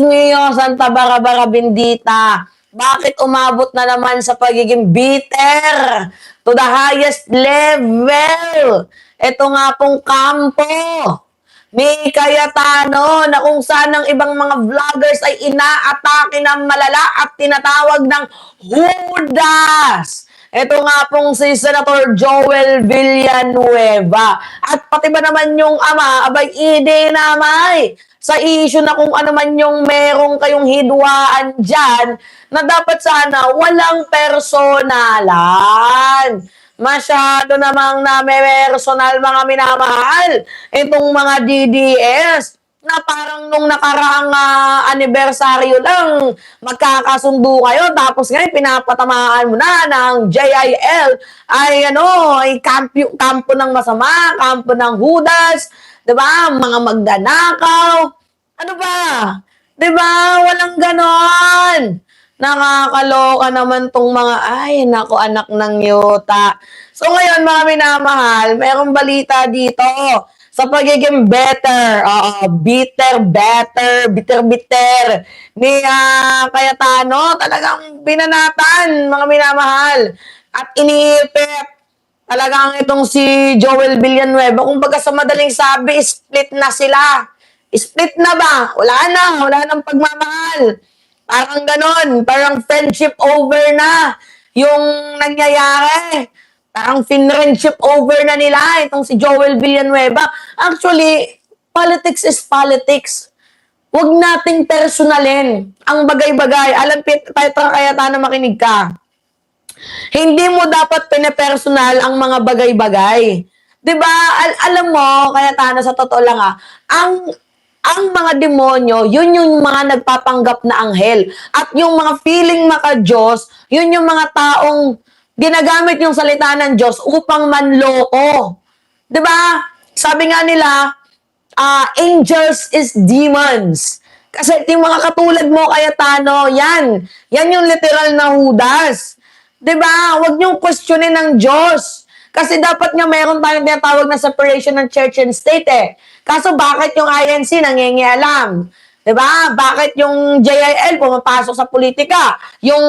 Mio, Santa Barbara Bendita, bakit umabot na naman sa pagiging bitter to the highest level? Ito nga pong kampo ni Cayetano na kung saan ang ibang mga vloggers ay inaatake ng malala at tinatawag ng Judas. Ito nga pong si Senator Joel Villanueva. At pati ba naman yung ama, abay ide namay sa issue na kung ano man yung merong kayong hidwaan dyan, na dapat sana walang personalan. Masyado namang personal mga minamahal itong mga DDS na parang nung nakaraang anibersaryo lang, magkakasundo kayo, tapos ngayon pinapatamaan mo na ng JIL ay kampo ng masama, kampo ng Judas, 'di ba? Mga magdanakaw. Ano ba? 'Di ba? Walang ganon. Nakakaloka naman tong mga, ay, nako, anak ng yuta. So ngayon, mga minamahal, mayroong balita dito sa pagiging better, bitter ni Cayetano. Talagang binanatan, mga minamahal. At iniipit talagang itong si Joel Villanueva. Kung baga sa madaling sabi, split na sila. Split na ba? Wala nang pagmamahal. Parang ganon, parang friendship over na yung nangyayari. Parang friendship over na nila itong si Joel Villanueva. Actually, politics is politics. Huwag nating personalin ang bagay-bagay. Alam, Cayetano, makinig ka. Hindi mo dapat pinapersonal ang mga bagay-bagay. 'Di ba? Alam mo, Cayetano, sa totoo lang ang mga demonyo, yun yung mga nagpapanggap na anghel. At yung mga feeling maka-Diyos, yun yung mga taong ginagamit yung salita ng Diyos upang manloko. 'Di ba? Sabi nga nila, angels is demons. Kasi yung mga katulad mo, Cayetano, yan yung literal na Judas. 'Di ba? Huwag niyong questionin ng Diyos. Kasi dapat nga mayroon tayong tinatawag na separation ng church and state eh. Kaso bakit yung INC nangingialam? 'Di ba? Bakit yung JIL pumapasok sa politika? Yung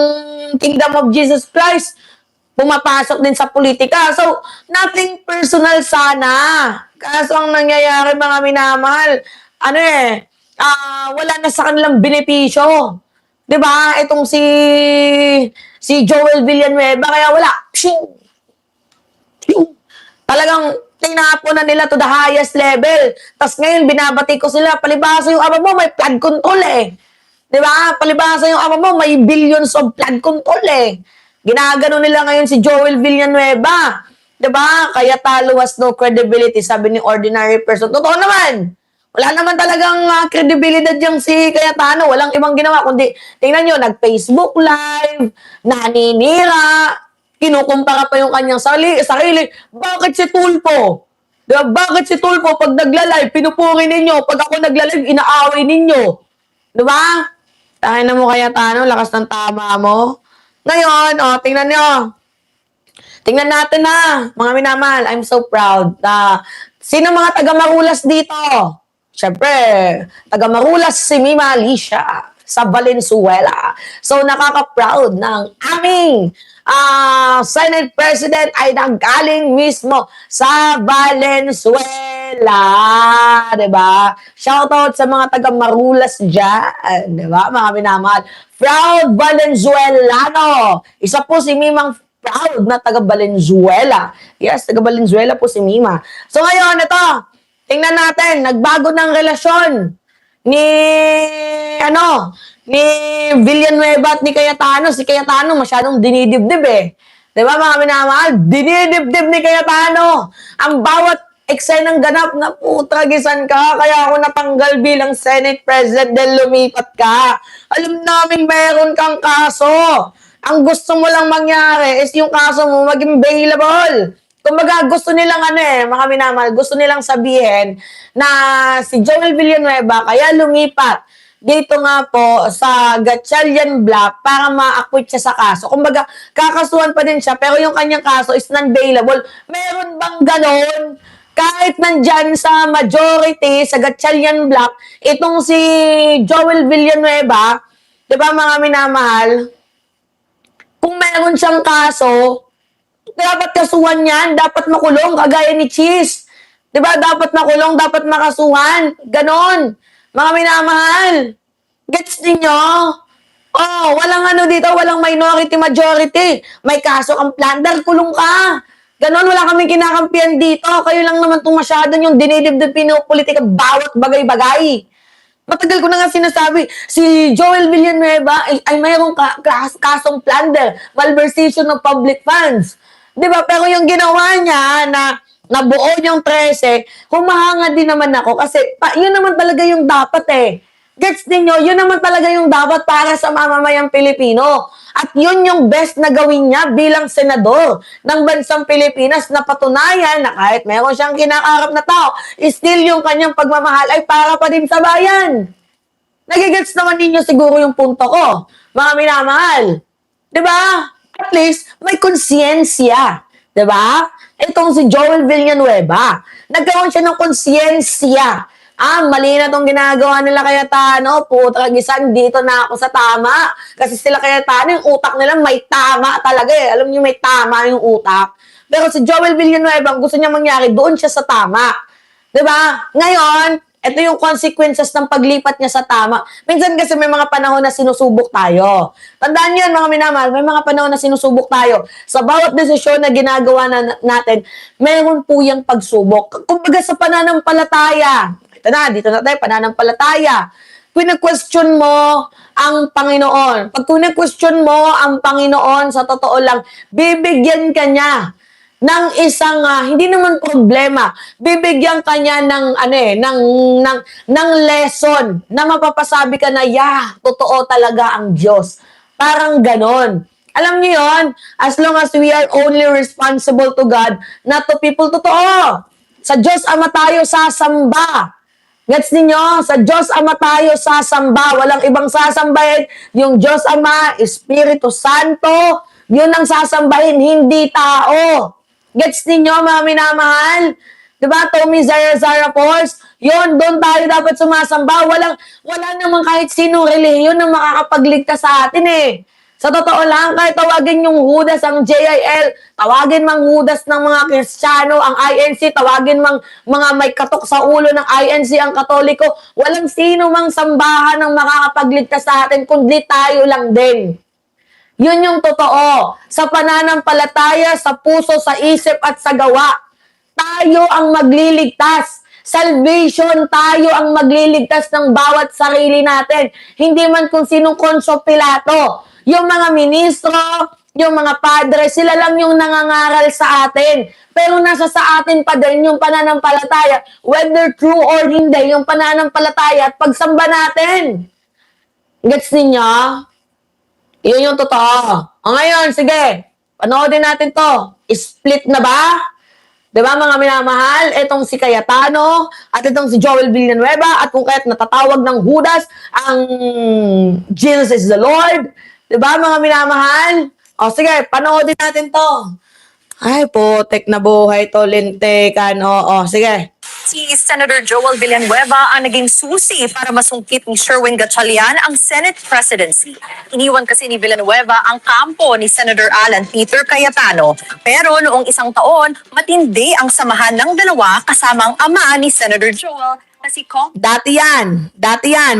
Kingdom of Jesus Christ pumapasok din sa politika. So, nothing personal sana. Kaso ang nangyayari, mga minamahal, wala na sa kanilang benepisyo. 'Di ba? Itong si Joel Villanueva, kaya wala. Talagang tinapon na nila to the highest level. Tapos ngayon, binabati ko sila, palibasa yung ama mo, may flood control eh. Di ba? Palibasa yung ama mo, may billions of flood control eh. Ginagano nila ngayon si Joel Villanueva. Di ba? Kaya talo has no credibility, sabi ni ordinary person. Totoo naman. Wala naman talagang credibility yung si Cayetano. Walang ibang ginawa, kundi, tingnan nyo, nag-Facebook live, naninira, kinukumpara pa yung kanyang sarili. Bakit si Tulfo? Diba? Bakit si Tulfo pag nagla-live, pinupuri ninyo? Pag ako nagla-live, inaaway ninyo. Diba? Tayo na mo, Cayetano, lakas ng tama mo. Ngayon, tingnan nyo. Tingnan natin na, mga minamahal. I'm so proud. Sino mga taga-Marulas dito? Siyempre, taga-Marulas si Mima Alicia sa Valenzuela. So, nakaka-proud ng aming Senate President ay nanggaling mismo sa Valenzuela. Diba? Shoutout sa mga taga-Marulas dyan. Diba, mga minamahal? Proud Valenzuelano. Isa po si Mimang proud na taga-Valenzuela. Yes, taga-Valenzuela po si Mima. So ngayon, ito, tingnan natin, nagbago ng relasyon ni Villanueva at ni Cayetano. Si Cayetano masyadong dinidibdib eh. Diba, mga minamahal? Dinidibdib ni Cayetano. Ang bawat eksenang ganap na putragisan ka, kaya ako natanggal bilang Senate President dahil lumipat ka. Alam namin meron kang kaso. Ang gusto mo lang mangyari is yung kaso mo maging bailable. Kumbaga, gusto nilang mga minamahal, gusto nilang sabihin na si Joel Villanueva kaya lumipat dito nga po sa Gatchalian Block para ma-acquit siya sa kaso. Kumbaga, kakasuhan pa din siya pero yung kanyang kaso is non-bailable. Meron bang ganon? kahit nandyan sa majority, sa Gatchalian Block, itong si Joel Villanueva, di ba mga minamahal, kung meron siyang kaso, dapat kasuhan yan, dapat makulong, kagaya ni Cheese. Di ba? Dapat makulong, dapat makasuhan. Ganon. Mga minamahal. Gets ninyo? Oh, walang ano dito, walang minority, majority. May kaso kang plunder, kulong ka. Ganon, wala kaming kinakampihan dito. Kayo lang naman itong masyadong yung dinidibdib pinopolitika bawat bagay-bagay. Matagal ko na nga sinasabi, si Joel Villanueva ay mayroong kasong plunder, malversation of public funds. Di ba? Pero yung ginawa niya na nabuo yung 13, humahanga din naman ako kasi yun naman talaga yung dapat eh. Gets ninyo, yun naman talaga yung dapat para sa mamamayang Pilipino. At yun yung best na gawin niya bilang senador ng bansang Pilipinas na patunayan na kahit meron siyang kinakarap na tao, still yung kanyang pagmamahal ay para pa din sa bayan. Nagigets naman ninyo siguro yung punto ko, mga minamahal. Diba? At least, may konsyensya. Diba? Itong si Joel Villanueva, nagkaroon siya ng konsyensya. Mali na tong ginagawa nila Cayetano. Puta kagisan, dito na ako sa tama. Kasi sila Cayetano, yung utak nila may tama talaga eh. Alam niyo, may tama yung utak. Pero si Joel Villanueva, ang gusto niya mangyari, doon siya sa tama. Diba? Ngayon, ito yung consequences ng paglipat niya sa tama. Minsan kasi may mga panahon na sinusubok tayo. Tandaan yun, mga minamahal, may mga panahon na sinusubok tayo. Sa bawat desisyon na ginagawa natin, meron po yung pagsubok. Kumbaga sa pananampalataya, dito na tayo, pananampalataya. Kung question mo ang Panginoon, pag question mo ang Panginoon, sa totoo lang, bibigyan ka niya ng isang hindi naman problema, bibigyan ka niya ng lesson na mapapasabi ka na, totoo talaga ang Diyos. Parang ganon. Alam niyo yon, as long as we are only responsible to God, not to people, totoo. Sa Diyos Ama tayo sasamba. Gets ninyo? Sa Diyos Ama tayo sasamba. Walang ibang sasambahin. Yung Diyos Ama, Espiritu Santo, yun ang sasambahin, hindi tao. Gets ninyo, mga minamahal? Diba? Tommy Zara Force, yun, doon tayo dapat sumasamba. Wala namang kahit sinong relihiyon na makakapagligtas sa atin eh. Sa totoo lang, kahit tawagin yung Judas, ang JIL, tawagin mang Judas ng mga Kristiyano, ang INC, tawagin mang mga may katok sa ulo ng INC, ang Katoliko, walang sino mang sambahan ang makakapagligtas sa atin, kundi tayo lang din. Yun yung totoo. Sa pananampalataya, sa puso, sa isip at sa gawa, tayo ang magliligtas. Salvation, tayo ang magliligtas ng bawat sarili natin. Hindi man kung sinong Konso Pilato. Yung mga ministro, yung mga padre, sila lang yung nangangaral sa atin. Pero nasa sa atin pa din yung pananampalataya, whether true or hindi, yung pananampalataya at pagsamba natin. Gets ninyo? Yun yung totoo. Ngayon, sige, panoodin natin to. Split na ba? Diba mga minamahal? Itong si Cayetano at itong si Joel Villanueva at kung kaya't natatawag ng Judas ang Jesus is the Lord. Diba mga minamahal? O sige, panoodin natin to. Ay, putek na buhay to, lintekan. O, sige. Si Senator Joel Villanueva ang naging susi para masungkit ni Sherwin Gatchalian ang Senate presidency. Iniwan kasi ni Villanueva ang kampo ni Senator Alan Peter Cayetano. Pero noong isang taon, matindi ang samahan ng dalawa kasama ang ama ni Senator Joel na si Kong. Dati yan.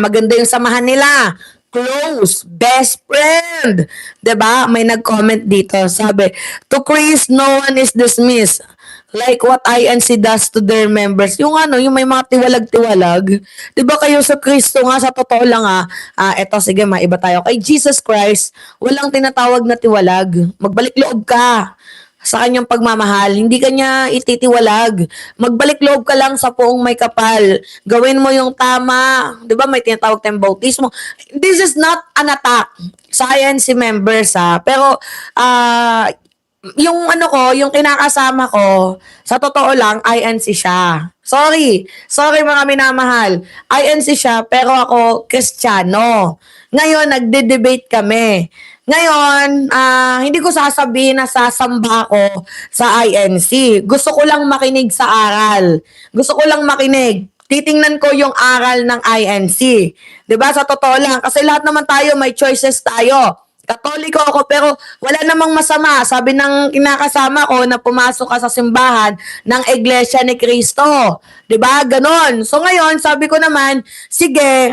Maganda yung samahan nila. Close, best friend. 'Di ba? May nag-comment dito, sabi, to Chris, no one is dismissed. Like what INC does to their members. Yung may mga tiwalag-tiwalag. 'Di ba kayo sa Kristo nga, sa totoo lang eto sige, maiba tayo. Kay Jesus Christ, walang tinatawag na tiwalag. Magbalik loob ka sa kanyang pagmamahal. Hindi kanya ititiwalag. Magbalik loob ka lang sa poong may kapal. Gawin mo yung tama. Di ba may tinatawag tayong bautismo? This is not an attack sa INC members Pero yung yung kinakasama ko, sa totoo lang, INC siya. Sorry mga minamahal. INC siya, pero ako Kristiyano. Ngayon, nagde-debate kami. Ngayon, hindi ko sasabihin na sasamba ko sa INC. Gusto ko lang makinig sa aral. Gusto ko lang makinig. Titingnan ko yung aral ng INC. 'Di ba? Sa totoo lang. Kasi lahat naman tayo, may choices tayo. Katoliko ako pero wala namang masama. Sabi ng kinakasama ko na pumasok ka sa simbahan ng Iglesia ni Cristo. 'Di ba? Ganon. So ngayon, sabi ko naman, sige,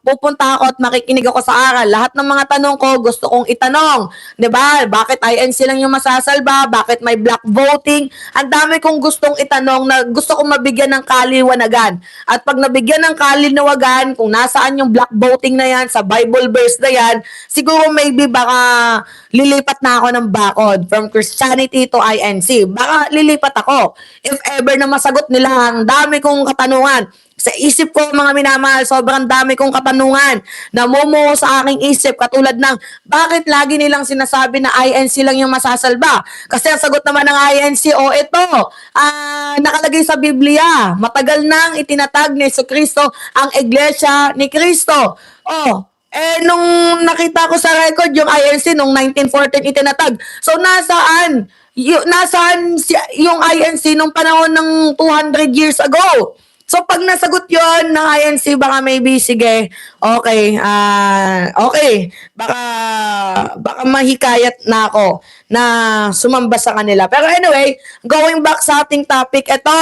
pupunta ako at makikinig ako sa aral. Lahat ng mga tanong ko gusto kong itanong. 'Di ba? Bakit INC lang yung masasalba? Bakit may black voting? Ang dami kong gustong itanong na gusto kong mabigyan ng kaliwanagan. At pag nabigyan ng kalinawagan, kung nasaan yung black voting na yan, sa Bible verse na yan, siguro maybe baka lilipat na ako ng bakod from Christianity to INC. Baka lilipat ako. If ever na masagot nila ang dami kong katanungan. Sa isip ko, mga minamahal, sobrang dami kong katanungan na mumuo sa aking isip. Katulad ng, bakit lagi nilang sinasabi na INC lang yung masasalba? Kasi ang sagot naman ng INC, ito, nakalagay sa Biblia. Matagal nang itinatag ni Jesucristo ang Iglesia ni Cristo. Nung nakita ko sa record yung INC nung 1914 itinatag. So, nasaan yung INC nung panahon ng 200 years ago? So, pag nasagot yon ng INC, baka maybe, sige, okay, okay, baka mahikayat na ako na sumamba sa kanila. Pero anyway, going back sa ating topic, ito,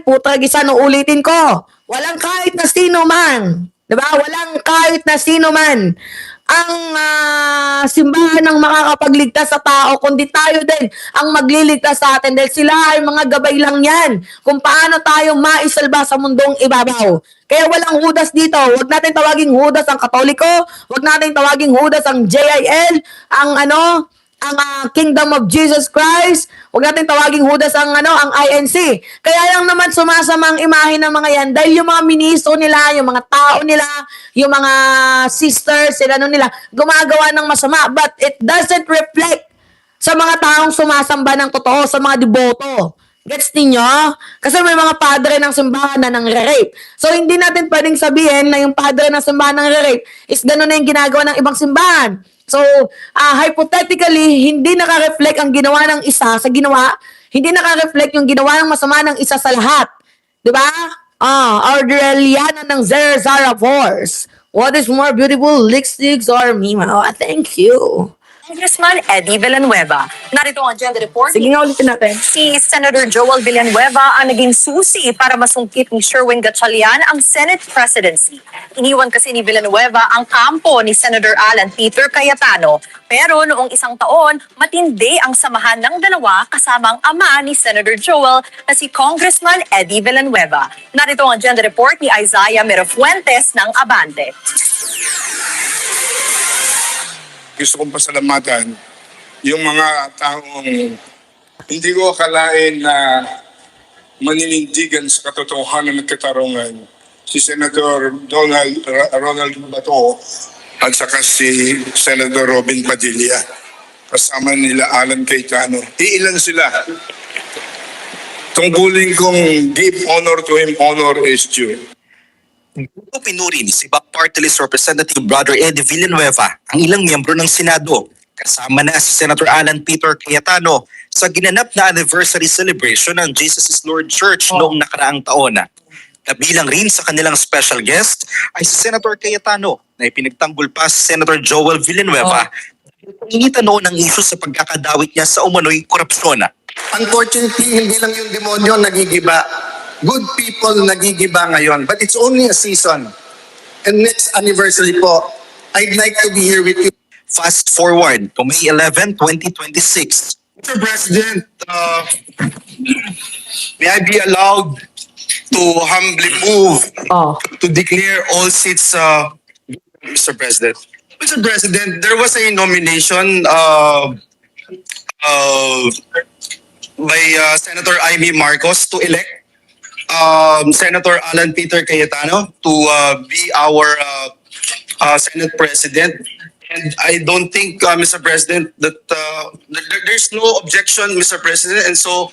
putrag isa, no, ulitin ko, walang kahit na sino man, diba? Walang kahit na sino man ang simbahan ng makakapagligtas sa tao, kundi tayo din ang magliligtas sa atin dahil sila ay mga gabay lang yan kung paano tayo maisalba sa mundong ibabaw. Kaya walang Judas dito. Huwag natin tawaging Judas ang Katoliko, huwag natin tawaging Judas ang JIL, ang Kingdom of Jesus Christ. Huwag natin tawaging Judas ang INC. Kaya lang naman sumasama ang imahe ng mga yan dahil yung mga ministro nila, yung mga tao nila, yung mga sisters, nila, gumagawa ng masama. But it doesn't reflect sa mga taong sumasamba ng totoo, sa mga deboto. Gets ninyo? Kasi may mga padre ng simbahan na nangre-rape. So, hindi natin pwedeng sabihin na yung padre ng simbahan nangre-rape is gano'n na yung ginagawa ng ibang simbahan. So, hypothetically, hindi naka-reflect ang ginawa ng isa sa ginawa, hindi naka-reflect yung ginawa ng masama ng isa sa lahat. Diba? Aureliana ng Zara Force. What is more beautiful, lipsticks or Mima? Thank you. Congressman Eddie Villanueva. Narito ang agenda report. Sige nga, ulitin natin. Si Senator Joel Villanueva ang naging susi para masungkit ni Sherwin Gatchalian ang Senate presidency. Iniwan kasi ni Villanueva ang kampo ni Senator Alan Peter Cayetano. Pero noong isang taon, matindi ang samahan ng dalawa kasama ang ama ni Senator Joel na si Congressman Eddie Villanueva. Narito ang agenda report ni Isaiah Mirafuentes ng Abante. Gusto kong pasalamatan yung mga taong hindi ko akalain na maninindigan sa katotohanan ng katarungan. Si Senator Ronald Bato at saka si Senator Robin Padilla. Kasama nila Alan Cayetano. Iilan sila. Tungkulin kong give honor to him, honor is due. Pinuri ni si Party List Representative Brother Eddie Villanueva ang ilang miyembro ng Senado, kasama na si Senator Alan Peter Cayetano sa ginanap na anniversary celebration ng Jesus is Lord Church noong nakaraang taon. Kabilang rin sa kanilang special guest ay si Senator Cayetano na ipinagtanggol pa si Senator Joel Villanueva. Inita noon ang issue sa pagkakadawit niya sa umano'y korupsyon. Unfortunately, hindi lang yung demonyo nagigiba. Good people nagigiba ngayon. But it's only a season. And next anniversary po, I'd like to be here with you. Fast forward to May 11, 2026. Mr. President, may I be allowed to humbly move to declare all seats, Mr. President. Mr. President, there was a nomination by Senator Amy Marcos to elect Senator Alan Peter Cayetano to be our Senate President. And I don't think, Mr. President, that there's no objection, Mr. President. And so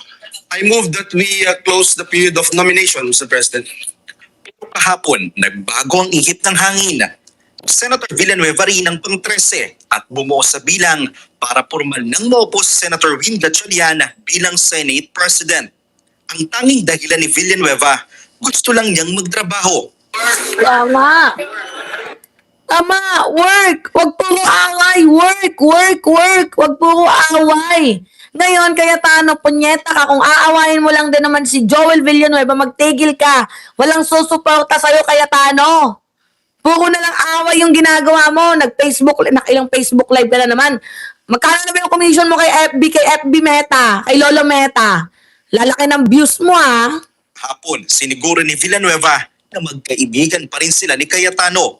I move that we close the period of nomination, Mr. President. Kahapon, nagbago ang ihip ng hangin. Senator Villanueva rin ang pang-13 at bumuo sa bilang para formal nang maupo si Senator Win Gatchalian bilang Senate President. Ang tanging dahilan ni Villanueva, gusto lang niyang magtrabaho. Tama. Tama, work. Wag puro away. Work. Wag puro away. Ngayon, Cayetano, punyeta ka. Kung aawayin mo lang din naman si Joel Villanueva, magtigil ka. Walang susuporta sa'yo, Cayetano. Puro na lang away yung ginagawa mo. Nakailang Facebook live ka na naman. Magkano na ba yung commission mo kay FB Meta, kay Lolo Meta? Lalaki ng views mo, ah. Hapon, siniguro ni Villanueva na magkaibigan pa rin sila ni Cayetano.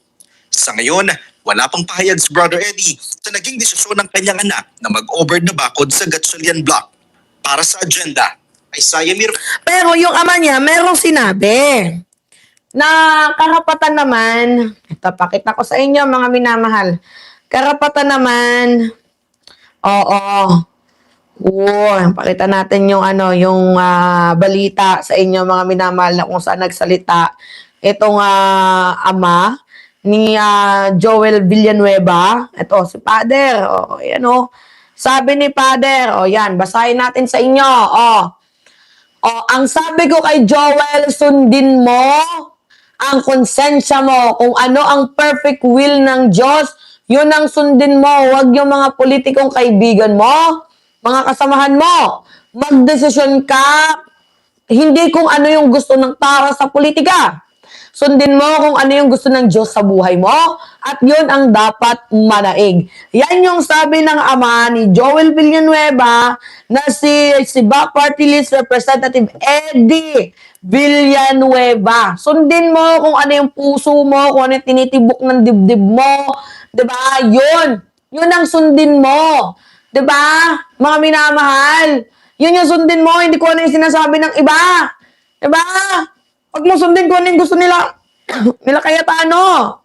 Sa ngayon, wala pang pahayag si Brother Eddie sa naging desisyon ng kanyang anak na mag-over na bakod sa Gatchalian Block. Para sa agenda, Isaiah Mir. Pero yung ama niya, merong sinabi na karapatan naman, ito, pakita ko sa inyo mga minamahal, karapatan naman, pakita natin yung yung balita sa inyo mga minamahal na kung saan nagsalita itong ama ni Joel Villanueva. Ito si Father. Sabi ni Father, yan, basahin natin sa inyo. Ang sabi ko kay Joel, sundin mo ang konsensya mo. Kung ano ang perfect will ng Diyos, yun ang sundin mo. Huwag yung mga politikong kaibigan mo, mga kasamahan mo. Magdesisyon ka, hindi kung ano yung gusto ng tao sa politika. Sundin mo kung ano yung gusto ng Diyos sa buhay mo at yun ang dapat manaig. Yan yung sabi ng ama ni Joel Villanueva na si BAC Party List Representative Eddie Villanueva. Sundin mo kung ano yung puso mo, kung ano yung tinitibok ng dibdib mo. Diba? Yun ang sundin mo. Diba? Mga minamahal. Yun yung sundin mo, hindi ko ano yung sinasabi ng iba. Diba? Pag mo sundin kung ano yung gusto nila, nila Cayetano.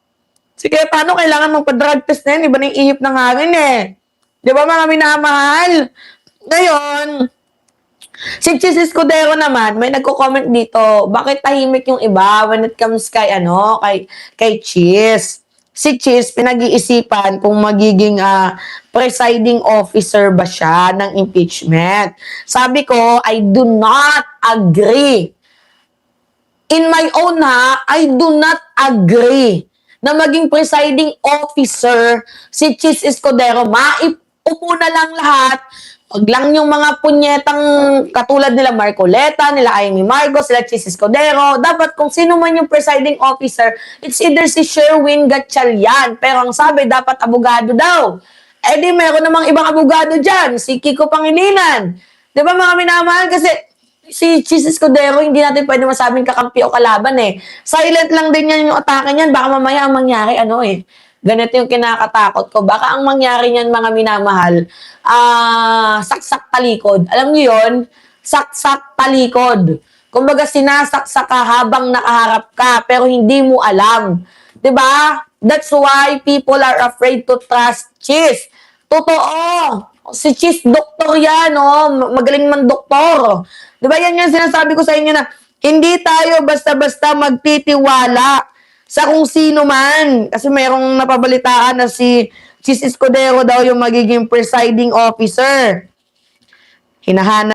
Si Cayetano, kailangan magpa-drug test na yan. Iba na yung ihip ng hangin eh. Di ba mga minamahal? Ngayon, si Chis Escudero naman, may nagko-comment dito, bakit tahimik yung iba when it comes kay Chis? Si Chis, pinag-iisipan kung magiging presiding officer ba siya ng impeachment. Sabi ko, I do not agree. In my own I do not agree na maging presiding officer si Chis Escudero. Maiupo na lang lahat. Wag lang yung mga punyetang katulad nila Marcoleta, nila Amy Marcos, sila Chis Escudero. Dapat kung sino man yung presiding officer, it's either si Sherwin Gatchalian. Pero ang sabi, dapat abogado daw. Eh di meron namang ibang abogado dyan. Si Kiko Pangilinan. Di ba mga minamahal? Kasi si Chis Escudero, hindi natin pwede masabing kakampi o kalaban eh. Silent lang din yan yung atake niyan. Baka mamaya ang mangyari, ganito yung kinakatakot ko. Baka ang mangyari niyan, mga minamahal, saksak talikod. Alam niyo yun? Saksak talikod. Kumbaga, sinasaksak ka habang nakaharap ka, pero hindi mo alam. 'Di ba? That's why people are afraid to trust Chis. Totoo. Si Chis, doktor yan, magaling man doktor. Di ba yan yung sinasabi ko sa inyo na hindi tayo basta-basta magtitiwala sa kung sino man. Kasi mayroong napabalitaan na si Chis Escudero daw yung magiging presiding officer. Hinahanap